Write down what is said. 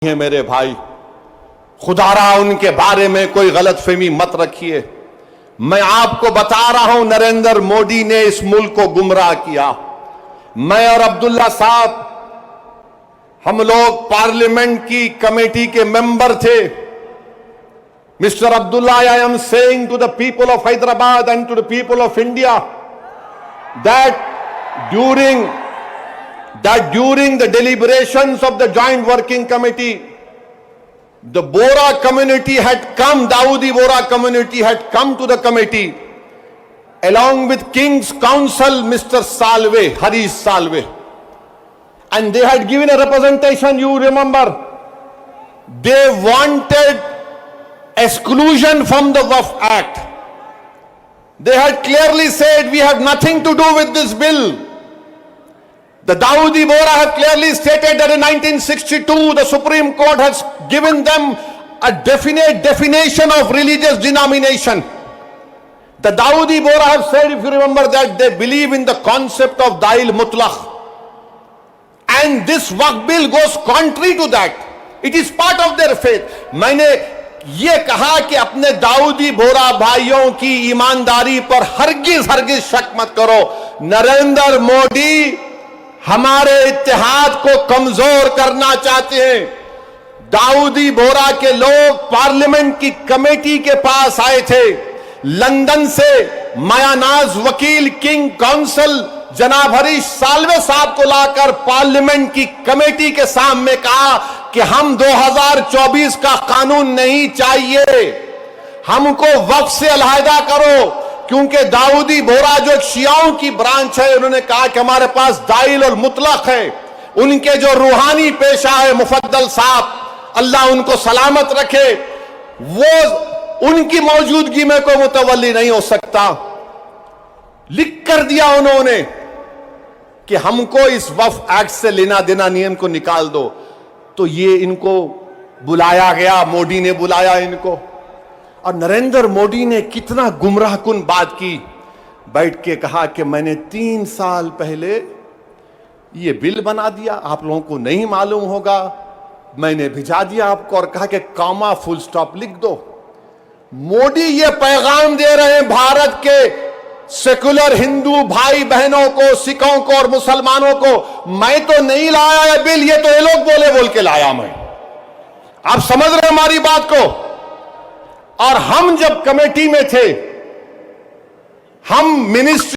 है मेरे भाई, खुदारा उनके बारे में कोई गलतफहमी मत रखिए। मैं आपको बता रहा हूं, नरेंद्र मोदी ने इस मुल्क को गुमराह किया। मैं और अब्दुल्ला साहब, हम लोग पार्लियामेंट की कमेटी के मेंबर थे। Mister Abdullah, I am saying to the people of Hyderabad and to the people of India that during the deliberations of the joint working committee, the Bora community had come, Dawoodi Bora community had come to the committee along with King's Counsel Mr. Salve, Harish Salve, and they had given a representation. You remember, they wanted exclusion from the Waqf Act. They had clearly said, we have nothing to do with this bill. The Dawoodi Bora have clearly stated that in 1962 the Supreme Court has given them a definite definition of religious denomination. The Dawoodi Bora have said, if you remember, that they believe in the concept of Dail Mutlaq. And this Waqf bill goes contrary to that. It is part of their faith. मैंने ये कहा कि अपने दाऊदी बोरा भाइयों की ईमानदारी पर हरगिज शक मत करो। नरेंद्र मोदी हमारे इत्तेहाद को कमजोर करना चाहते हैं। दाऊदी बोरा के लोग पार्लियामेंट की कमेटी के पास आए थे, लंदन से मायानाज वकील, किंग काउंसिल जनाब हरीश साल्वे साहब को लाकर पार्लियामेंट की कमेटी के सामने कहा कि हम 2024 का कानून नहीं चाहिए, हमको वक्फ से अलहदा करो। क्योंकि दाऊदी बोरा जो एक शियाओं की ब्रांच है, उन्होंने कहा कि हमारे पास दाइल और मुतलक है। उनके जो रूहानी पेशा है मुफद्दल साहब, अल्लाह उनको सलामत रखे, वो उनकी मौजूदगी में कोई मुतवल्ली नहीं हो सकता। लिख कर दिया उन्होंने कि हमको इस वक्फ एक्ट से लेना देना नियम को निकाल दो। तो ये इनको बुलाया गया, मोदी ने बुलाया इनको, और नरेंद्र मोदी ने कितना गुमराहकुन बात की। बैठ के कहा कि मैंने 3 साल पहले ये बिल बना दिया, आप लोगों को नहीं मालूम होगा, मैंने भिजा दिया आपको और कहा कि कॉमा फुल स्टॉप लिख दो। मोदी ये पैगाम दे रहे हैं भारत के सेकुलर हिंदू भाई बहनों को, सिखों को और मुसलमानों को, मैं तो नहीं लाया है बिल, ये तो ये लोग बोल के लाया मैं। आप समझ रहे हमारी बात को? और हम जब कमेटी में थे, हम मिनिस्ट्री